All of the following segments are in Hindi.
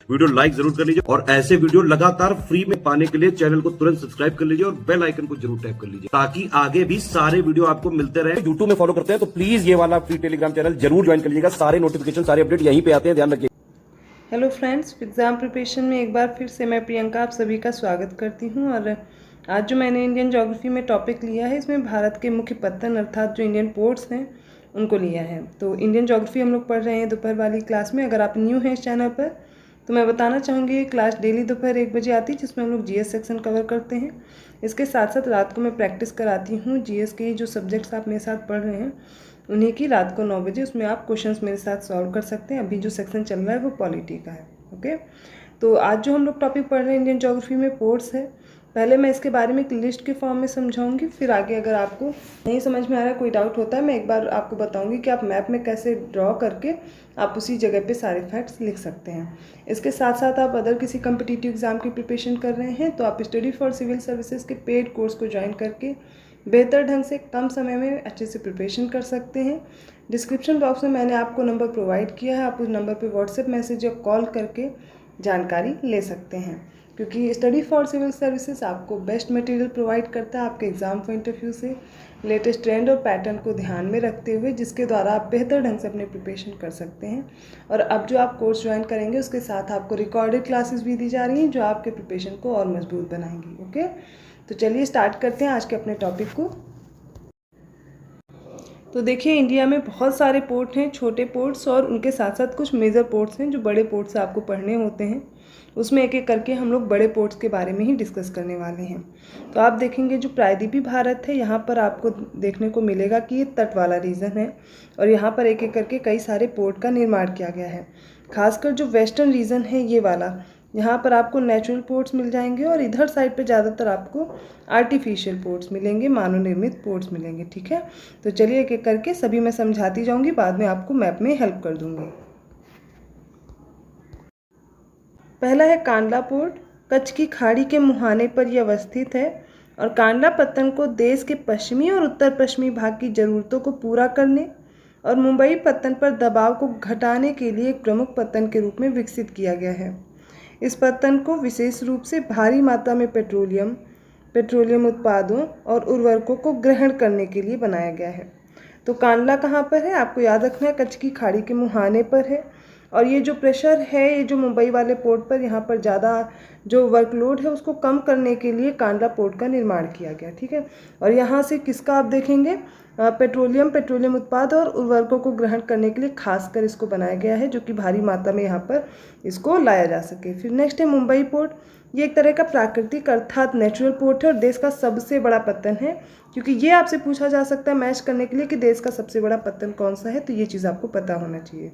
वीडियो लाइक जरूर कर लीजिए और ऐसे वीडियो लगातार फ्री में पाने के लिए चैनल को तुरंत सब्सक्राइब कर लीजिए और बेल आइकन को जरूर टैप कर लीजिए ताकि आगे भी सारे वीडियो आपको मिलते रहे। यूट्यूब में फॉलो करते हैं तो प्लीज ये वाला फ्री टेलीग्राम चैनल जरूर ज्वाइन कर लीजिएगा। सारे नोटिफिकेशन सारे अपडेट यहीं पे आते हैं, ध्यान रखिए। हेलो फ्रेंड्स, एग्ज़ाम प्रिपरेशन में एक बार फिर से मैं प्रियंका आप सभी का स्वागत करती हूं। और आज जो मैंने इंडियन ज्योग्राफी में टॉपिक लिया है, इसमें भारत के मुख्य पत्तन अर्थात जो इंडियन पोर्ट्स हैं उनको लिया है। तो इंडियन ज्योग्राफी हम लोग पढ़ रहे हैं दोपहर वाली क्लास में। अगर आप न्यू हैं इस चैनल पर तो मैं बताना चाहूँगी ये क्लास डेली दोपहर 1 बजे आती है, जिसमें हम लोग जीएस सेक्शन कवर करते हैं। इसके साथ साथ रात को मैं प्रैक्टिस कराती हूँ जीएस के जो सब्जेक्ट्स आप मेरे साथ पढ़ रहे हैं उन्हीं की रात को 9 बजे उसमें आप क्वेश्चंस मेरे साथ सॉल्व कर सकते हैं। अभी जो सेक्शन चल रहा है वो पॉलिटी का है। ओके, तो आज जो हम लोग टॉपिक पढ़ रहे हैं इंडियन ज्योग्राफी में पोर्ट्स है। पहले मैं इसके बारे में एक लिस्ट के फॉर्म में समझाऊंगी, फिर आगे अगर आपको नहीं समझ में आ रहा है, कोई डाउट होता है, मैं एक बार आपको बताऊंगी कि आप मैप में कैसे ड्रॉ करके आप उसी जगह पे सारे फैक्ट्स लिख सकते हैं। इसके साथ साथ आप अदर किसी कम्पिटिटिव एग्जाम की प्रिपरेशन कर रहे हैं तो आप स्टडी फॉर सिविल सर्विसेज के पेड कोर्स को ज्वाइन करके बेहतर ढंग से कम समय में अच्छे से प्रिपरेशन कर सकते हैं। डिस्क्रिप्शन बॉक्स में मैंने आपको नंबर प्रोवाइड किया है, आप उस नंबर पे व्हाट्सएप मैसेज या कॉल करके जानकारी ले सकते हैं, क्योंकि स्टडी फॉर सिविल सर्विसेज आपको बेस्ट मटेरियल प्रोवाइड करता है आपके एग्ज़ाम पॉइंट ऑफ व्यू से, लेटेस्ट ट्रेंड और पैटर्न को ध्यान में रखते हुए, जिसके द्वारा आप बेहतर ढंग से अपने प्रिपरेशन कर सकते हैं। और अब जो आप कोर्स ज्वाइन करेंगे उसके साथ आपको रिकॉर्डेड क्लासेस भी दी जा रही हैं जो आपके प्रिपरेशन को और मजबूत बनाएंगी। ओके, तो चलिए स्टार्ट करते हैं आज के अपने टॉपिक को। तो देखिए, इंडिया में बहुत सारे पोर्ट हैं, छोटे पोर्ट्स और उनके साथ साथ कुछ मेजर पोर्ट्स हैं जो बड़े पोर्ट्स आपको पढ़ने होते हैं। उसमें एक एक करके हम लोग बड़े पोर्ट्स के बारे में ही डिस्कस करने वाले हैं। तो आप देखेंगे जो प्रायद्वीपीय भारत है, यहाँ पर आपको देखने को मिलेगा कि ये तट वाला रीजन है और यहाँ पर एक एक करके कई सारे पोर्ट का निर्माण किया गया है। खासकर जो वेस्टर्न रीजन है ये वाला, यहाँ पर आपको नेचुरल पोर्ट्स मिल जाएंगे और इधर साइड पे ज़्यादातर आपको आर्टिफिशियल पोर्ट्स मिलेंगे, मानव निर्मित पोर्ट्स मिलेंगे। ठीक है, तो चलिए एक एक करके सभी मैं समझाती जाऊँगी, बाद में आपको मैप में हेल्प कर दूँगी। पहला है कांडला पोर्ट। कच्छ की खाड़ी के मुहाने पर यह अवस्थित है और कांडला पत्तन को देश के पश्चिमी और उत्तर पश्चिमी भाग की ज़रूरतों को पूरा करने और मुंबई पत्तन पर दबाव को घटाने के लिए एक प्रमुख पत्तन के रूप में विकसित किया गया है। इस पत्तन को विशेष रूप से भारी मात्रा में पेट्रोलियम उत्पादों और उर्वरकों को ग्रहण करने के लिए बनाया गया है। तो कांडला कहाँ पर है, आपको याद रखना है, कच्छ की खाड़ी के मुहाने पर है। और ये जो प्रेशर है, ये जो मुंबई वाले पोर्ट पर यहाँ पर ज़्यादा जो वर्कलोड है उसको कम करने के लिए कांडला पोर्ट का निर्माण किया गया। ठीक है, और यहाँ से किसका आप देखेंगे, पेट्रोलियम उत्पाद और उर्वरकों को ग्रहण करने के लिए खासकर इसको बनाया गया है, जो कि भारी मात्रा में यहाँ पर इसको लाया जा सके। फिर नेक्स्ट है मुंबई पोर्ट। ये एक तरह का प्राकृतिक अर्थात नेचुरल पोर्ट है और देश का सबसे बड़ा पत्तन है, क्योंकि ये आपसे पूछा जा सकता है मैच करने के लिए कि देश का सबसे बड़ा पत्तन कौन सा है, तो ये चीज़ आपको पता होना चाहिए।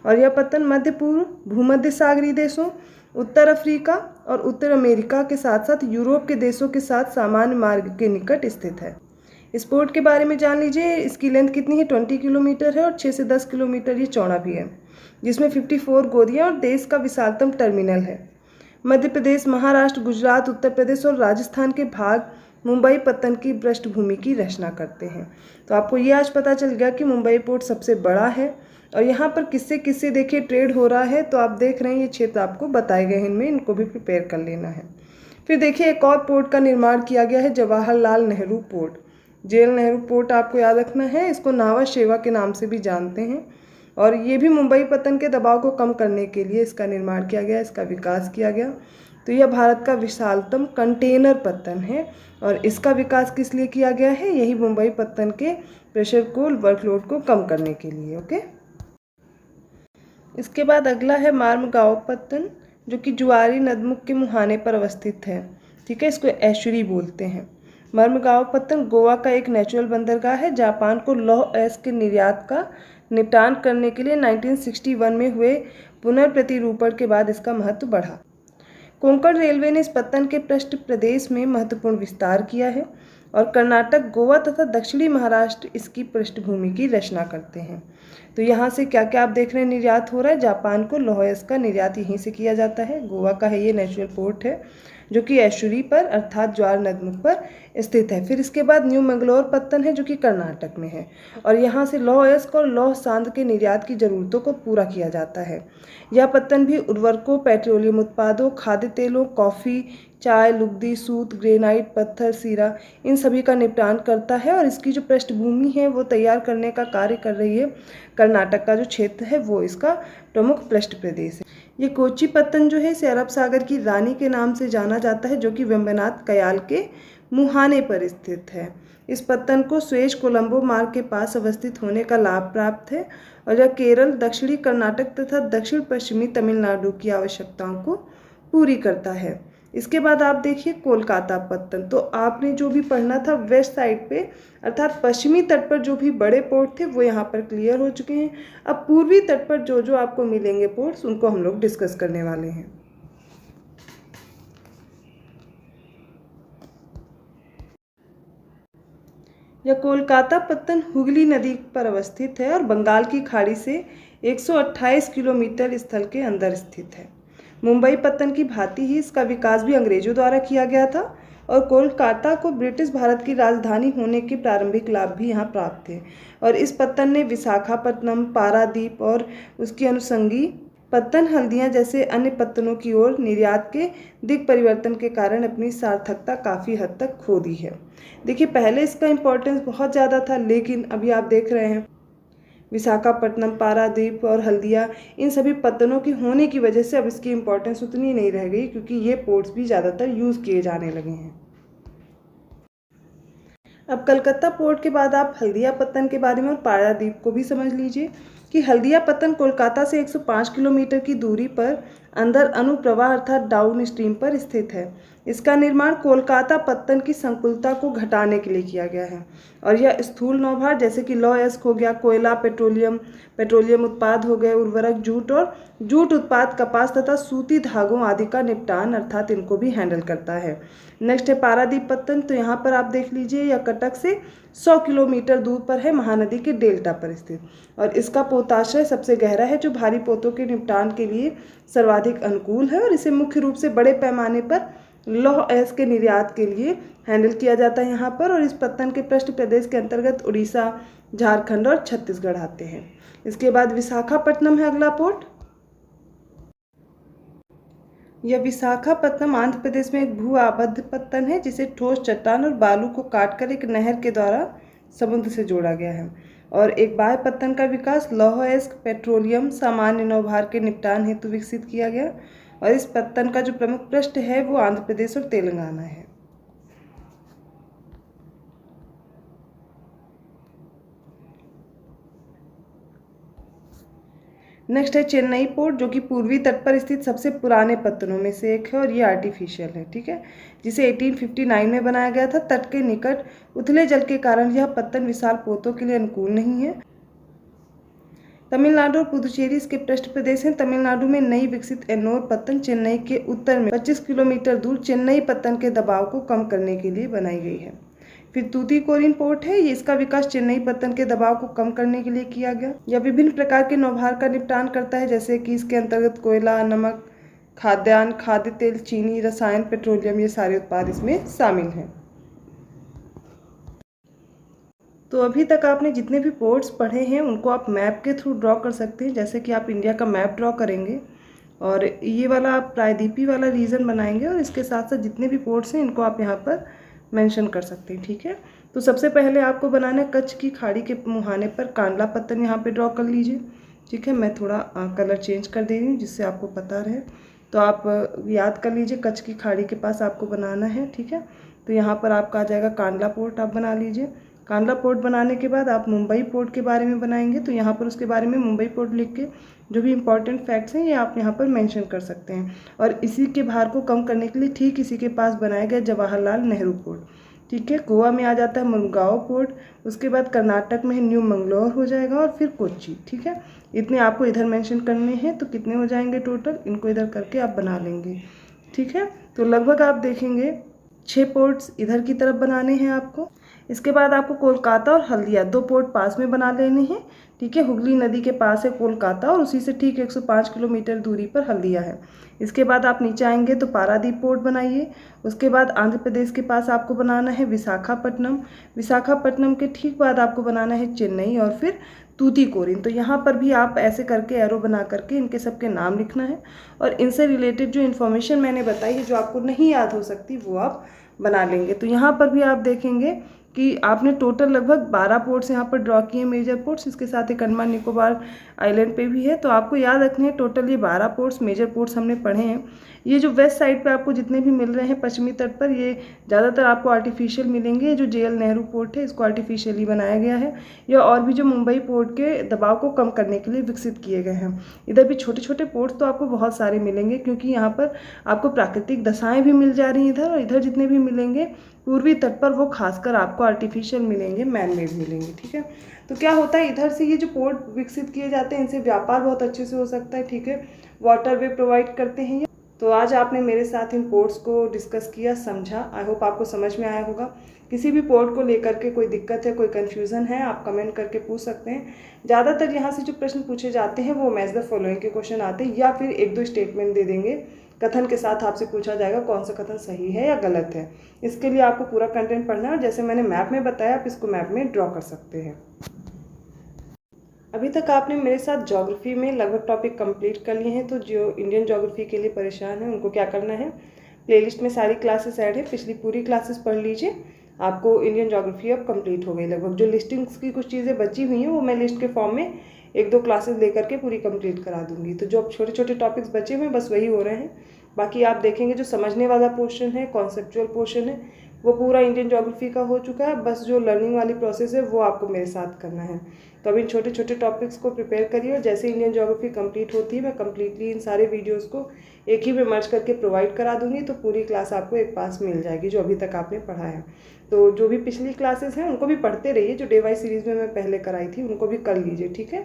और यह पत्तन मध्य पूर्व, भूमध्य सागरीय देशों, उत्तर अफ्रीका और उत्तर अमेरिका के साथ साथ यूरोप के देशों के साथ सामान्य मार्ग के निकट स्थित है। इस पोर्ट के बारे में जान लीजिए, इसकी लेंथ कितनी है, 20 किलोमीटर है और 6 से 10 किलोमीटर ये चौड़ा भी है, जिसमें 54 गोदियाँ और देश का विशालतम टर्मिनल है। मध्य प्रदेश, महाराष्ट्र, गुजरात, उत्तर प्रदेश और राजस्थान के भाग मुंबई पत्तन की पृष्ठभूमि की रचना करते हैं। तो आपको ये आज पता चल गया कि मुंबई पोर्ट सबसे बड़ा है और यहाँ पर किससे किससे देखिए ट्रेड हो रहा है। तो आप देख रहे हैं ये क्षेत्र आपको बताए गए हैं, इनमें इनको भी प्रिपेयर कर लेना है। फिर देखिए एक और पोर्ट का निर्माण किया गया है, जवाहरलाल नेहरू पोर्ट। जेल नेहरू पोर्ट आपको याद रखना है, इसको नावा शेवा के नाम से भी जानते हैं और ये भी मुंबई पत्तन के दबाव को कम करने के लिए इसका निर्माण किया गया, इसका विकास किया गया। तो यह भारत का विशालतम कंटेनर पत्तन है और इसका विकास किस लिए किया गया है, यही मुंबई पत्तन के प्रेशर को, वर्कलोड को कम करने के लिए। ओके, इसके बाद अगला है मार्मगांव पत्तन, जो कि जुआरी नदमुख के मुहाने पर अवस्थित है। ठीक है, इसको एश्चुरी बोलते हैं। मर्मगांव पत्तन गोवा का एक नेचुरल बंदरगाह है। जापान को लौह अयस्क के निर्यात का निपटान करने के लिए 1961 में हुए पुनर्प्रतिरूपण के बाद इसका महत्व बढ़ा। कोंकण रेलवे ने इस पत्तन के पृष्ठ प्रदेश में महत्वपूर्ण विस्तार किया है और कर्नाटक, गोवा तथा दक्षिणी महाराष्ट्र इसकी पृष्ठभूमि की रचना करते हैं। तो यहाँ से क्या क्या आप देख रहे हैं निर्यात हो रहा है। जापान को लौह अयस्क का निर्यात यहीं से किया जाता है। गोवा का है ये नेचुरल पोर्ट है जो कि एशुरी पर अर्थात ज्वार नदमुख पर स्थित है। फिर इसके बाद न्यू मंगलोर पत्तन है जो कि कर्नाटक में है और यहाँ से लौह अयस्क और लौह सांध के निर्यात की ज़रूरतों को पूरा किया जाता है। यह पत्तन भी उर्वरकों, पेट्रोलियम उत्पादों, खाद्य तेलों, कॉफ़ी, चाय, लुगदी, सूत, ग्रेनाइट, पत्थर, सीरा इन सभी का निपटान करता है और इसकी जो पृष्ठभूमि है वो तैयार करने का कार्य कर रही है। कर्नाटक का जो क्षेत्र है वो इसका प्रमुख पृष्ठ प्रदेश है। ये कोच्चि पत्तन जो है इसे अरब सागर की रानी के नाम से जाना जाता है जो कि वेम्बनाथ कयाल के मुहाने पर स्थित है। इस पत्तन को स्वेज कोलंबो मार्ग के पास अवस्थित होने का लाभ प्राप्त है और यह केरल, दक्षिणी कर्नाटक तथा दक्षिण पश्चिमी तमिलनाडु की आवश्यकताओं को पूरी करता है। इसके बाद आप देखिए कोलकाता पत्तन। तो आपने जो भी पढ़ना था वेस्ट साइड पे अर्थात पश्चिमी तट पर जो भी बड़े पोर्ट थे वो यहाँ पर क्लियर हो चुके हैं। अब पूर्वी तट पर जो जो आपको मिलेंगे पोर्ट्स उनको हम लोग डिस्कस करने वाले हैं। यह कोलकाता पत्तन हुगली नदी पर अवस्थित है और बंगाल की खाड़ी से 128 किलोमीटर स्थल के अंदर स्थित है। मुंबई पत्तन की भांति ही इसका विकास भी अंग्रेजों द्वारा किया गया था और कोलकाता को ब्रिटिश भारत की राजधानी होने के प्रारंभिक लाभ भी यहाँ प्राप्त थे। और इस पत्तन ने विशाखापट्टनम, पारादीप और उसकी अनुषंगी पत्तन हल्दियाँ जैसे अन्य पत्तनों की ओर निर्यात के दिग परिवर्तन के कारण अपनी सार्थकता काफ़ी हद तक खो दी है। देखिए पहले इसका इम्पोर्टेंस बहुत ज़्यादा था लेकिन अभी आप देख रहे हैं विशाखापट्टनम, पारादीप और हल्दिया इन सभी पत्तनों के होने की वजह से अब इसकी इम्पोर्टेंस उतनी नहीं रह गई क्योंकि ये पोर्ट्स भी ज़्यादातर यूज़ किए जाने लगे हैं। अब कलकत्ता पोर्ट के बाद आप हल्दिया पत्तन के बारे में और पारादीप को भी समझ लीजिए कि हल्दिया पत्तन कोलकाता से 105 किलोमीटर की दूरी पर अंदर अनुप्रवाह अर्थात डाउन स्ट्रीम पर स्थित है। इसका निर्माण कोलकाता पत्तन की संकुलता को घटाने के लिए किया गया है और यह स्थूल नौभार जैसे कि लौह अयस्क हो गया, कोयला, पेट्रोलियम उत्पाद हो गए, उर्वरक, जूट और जूट उत्पाद, कपास तथा सूती धागों आदि का निपटान अर्थात इनको भी हैंडल करता है। नेक्स्ट है पारादीप पत्तन। तो यहाँ पर आप देख लीजिए यह कटक से 100 किलोमीटर दूर पर है, महानदी के डेल्टा पर स्थित और इसका पोताश्रय सबसे गहरा है जो भारी पोतों के निपटान के लिए सर्वाधिक अनुकूल है और इसे मुख्य रूप से बड़े पैमाने पर लौह अयस्क के निर्यात के लिए हैंडल किया जाता है यहाँ पर। और इस पत्तन के पृष्ठ प्रदेश के अंतर्गत उड़ीसा, झारखंड और छत्तीसगढ़ आते हैं। इसके बाद विशाखापट्टनम है अगला पोर्ट। यह विशाखापट्टनम आंध्र प्रदेश में एक भू आबद्ध पत्तन है जिसे ठोस चट्टान और बालू को काटकर एक नहर के द्वारा समुद्र से जोड़ा गया है। और एक बाह्य पत्तन का विकास लौह अयस्क, पेट्रोलियम, सामान्य नौभार के निपटान हेतु विकसित किया गया और इस पत्तन का जो प्रमुख पृष्ठ है वो आंध्र प्रदेश और तेलंगाना है। नेक्स्ट है चेन्नई पोर्ट जो कि पूर्वी तट पर स्थित सबसे पुराने पत्तनों में से एक है और ये आर्टिफिशियल है, ठीक है, जिसे 1859 में बनाया गया था। तट के निकट उथले जल के कारण यह पत्तन विशाल पोतों के लिए अनुकूल नहीं है। तमिलनाडु और पुदुचेरी इसके पृष्ठ प्रदेश हैं। तमिलनाडु में नई विकसित एन्नोर पत्तन चेन्नई के उत्तर में 25 किलोमीटर दूर चेन्नई पत्तन के दबाव को कम करने के लिए बनाई गई है। फिर तूतीकोरिन पोर्ट है, ये इसका विकास चेन्नई पत्तन के दबाव को कम करने के लिए किया गया। यह विभिन्न प्रकार के नौभार का निपटान करता है जैसे कि इसके अंतर्गत कोयला, नमक, खाद्यान्न, खाद्य तेल, चीनी, रसायन, पेट्रोलियम, ये सारे उत्पाद इसमें शामिल हैं। तो अभी तक आपने जितने भी पोर्ट्स पढ़े हैं उनको आप मैप के थ्रू ड्रॉ कर सकते हैं। जैसे कि आप इंडिया का मैप ड्रॉ करेंगे और ये वाला आप प्रायद्वीपीय वाला रीजन बनाएंगे और इसके साथ साथ जितने भी पोर्ट्स हैं इनको आप यहाँ पर मेंशन कर सकते हैं, ठीक है। तो सबसे पहले आपको बनाना है कच्छ की खाड़ी के मुहाने पर कांडला पत्तन, यहाँ पे ड्रॉ कर लीजिए, ठीक है। मैं थोड़ा कलर चेंज कर दे रही हूँ जिससे आपको पता रहे। तो आप याद कर लीजिए कच्छ की खाड़ी के पास आपको बनाना है, ठीक है। तो यहाँ पर आपका आ जाएगा कांडला पोर्ट, आप बना लीजिए। कांडला पोर्ट बनाने के बाद आप मुंबई पोर्ट के बारे में बनाएंगे तो यहाँ पर उसके बारे में मुंबई पोर्ट लिख के जो भी इंपॉर्टेंट फैक्ट्स हैं ये आप यहाँ पर मेंशन कर सकते हैं। और इसी के भार को कम करने के लिए ठीक इसी के पास बनाया गया जवाहरलाल नेहरू पोर्ट, ठीक है। गोवा में आ जाता है मुरगांव पोर्ट, उसके बाद कर्नाटक में है न्यू मंगलोर हो जाएगा और फिर कोच्चि, ठीक है। इतने आपको इधर मेंशन करने हैं तो कितने हो जाएंगे टोटल, इनको इधर करके आप बना लेंगे, ठीक है। तो लगभग आप देखेंगे 6 पोर्ट्स इधर की तरफ बनाने हैं आपको। इसके बाद आपको कोलकाता और हल्दिया 2 पोर्ट पास में बना लेने हैं, ठीक है। हुगली नदी के पास है कोलकाता और उसी से ठीक 105 किलोमीटर दूरी पर हल्दिया है। इसके बाद आप नीचे आएंगे तो पारादीप पोर्ट बनाइए। उसके बाद आंध्र प्रदेश के पास आपको बनाना है विशाखापट्टनम। विशाखापट्टनम के ठीक बाद आपको बनाना है चेन्नई और फिर तूतीकोरिन। तो यहाँ पर भी आप ऐसे करके एरो बना करके इनके सबके नाम लिखना है और इनसे रिलेटेड जो इन्फॉर्मेशन मैंने बताई है जो आपको नहीं याद हो सकती वो आप बना लेंगे। तो यहाँ पर भी आप देखेंगे कि आपने टोटल लगभग 12 पोर्ट्स यहाँ पर ड्रॉ किए मेजर पोर्ट्स। इसके साथ एक अंडमान निकोबार आइलैंड पे भी है। तो आपको याद रखने हैं टोटल ये 12 पोर्ट्स मेजर पोर्ट्स हमने पढ़े हैं। ये जो वेस्ट साइड पे आपको जितने भी मिल रहे हैं पश्चिमी तट पर, ये ज़्यादातर आपको आर्टिफिशियल मिलेंगे। जो JL नेहरू पोर्ट है इसको आर्टिफिशियली बनाया गया है। या और भी जो मुंबई पोर्ट के दबाव को कम करने के लिए विकसित किए गए हैं। इधर भी छोटे छोटे पोर्ट्स तो आपको बहुत सारे मिलेंगे क्योंकि यहाँ पर आपको प्राकृतिक दशाएँ भी मिल जा रही हैं इधर, और इधर जितने भी मिलेंगे पूर्वी तट पर वो खासकर आपको आर्टिफिशियल मिलेंगे, मैन मेड मिलेंगे, ठीक है। तो क्या होता है इधर से ये जो पोर्ट विकसित किए जाते हैं इनसे व्यापार बहुत अच्छे से हो सकता है, ठीक है। वाटर वे प्रोवाइड करते हैं ये। तो आज आपने मेरे साथ इन पोर्ट्स को डिस्कस किया, समझा। आई होप आपको समझ में आया होगा। किसी भी पोर्ट को लेकर के कोई दिक्कत है, कोई कन्फ्यूज़न है, आप कमेंट करके पूछ सकते हैं। ज़्यादातर यहाँ से जो प्रश्न पूछे जाते हैं वो मैच द फॉलोइंग के क्वेश्चन आते हैं या फिर 1-2 स्टेटमेंट दे देंगे, कथन के साथ आपसे पूछा जाएगा कौन सा कथन सही है या गलत है। इसके लिए आपको पूरा कंटेंट पढ़ना है और जैसे मैंने मैप में बताया आप इसको मैप में ड्रॉ कर सकते हैं। अभी तक आपने मेरे साथ ज्योग्राफी में लगभग टॉपिक कंप्लीट कर लिए हैं। तो जो इंडियन ज्योग्राफी के लिए परेशान है उनको क्या करना है, प्लेलिस्ट में सारी क्लासेस ऐड है, पिछली पूरी क्लासेस पढ़ लीजिए। आपको इंडियन ज्योग्राफी अब कंप्लीट हो गई लगभग। जो लिस्टिंग्स की कुछ चीज़ें बची हुई हैं वो मैं लिस्ट के फॉर्म में 1-2 क्लासेस लेकर के पूरी कंप्लीट करा दूंगी। तो जो अब छोटे छोटे टॉपिक्स बचे हुए हैं बस वही हो रहे हैं। बाकी आप देखेंगे जो समझने वाला पोर्शन है, कॉन्सेप्चुअल पोर्शन है, वो पूरा इंडियन ज्योग्राफी का हो चुका है। बस जो लर्निंग वाली प्रोसेस है वो आपको मेरे साथ करना है। तो अब इन छोटे छोटे टॉपिक्स को प्रिपेयर करिए और जैसे इंडियन ज्योग्राफी कंप्लीट होती है मैं कंप्लीटली इन सारे वीडियोस को एक ही में मर्ज करके प्रोवाइड करा दूंगी। तो पूरी क्लास आपको एक पास मिल जाएगी जो अभी तक आपने पढ़ा है। तो जो भी पिछली क्लासेस हैं उनको भी पढ़ते रहिए। जो डे वाइज सीरीज़ में मैं पहले कराई थी उनको भी कर लीजिए, ठीक है।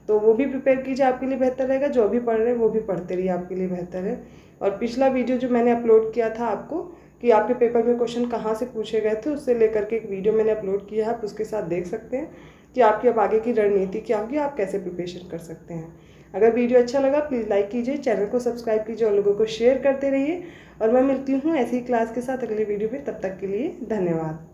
तो वो भी प्रिपेयर कीजिए, आपके लिए बेहतर रहेगा। जो अभी पढ़ रहे हैं वो भी पढ़ते रहिए, आपके लिए बेहतर है। और पिछला वीडियो जो मैंने अपलोड किया था आपको कि आपके पेपर में क्वेश्चन कहाँ से पूछे गए थे, उससे लेकर के एक वीडियो मैंने अपलोड किया है, आप उसके साथ देख सकते हैं कि आपकी अब आगे की रणनीति क्या होगी, आप कैसे प्रिपरेशन कर सकते हैं। अगर वीडियो अच्छा लगा प्लीज़ लाइक कीजिए, चैनल को सब्सक्राइब कीजिए और लोगों को शेयर करते रहिए। और मैं मिलती हूँ ऐसी ही क्लास के साथ अगले वीडियो में। तब तक के लिए धन्यवाद।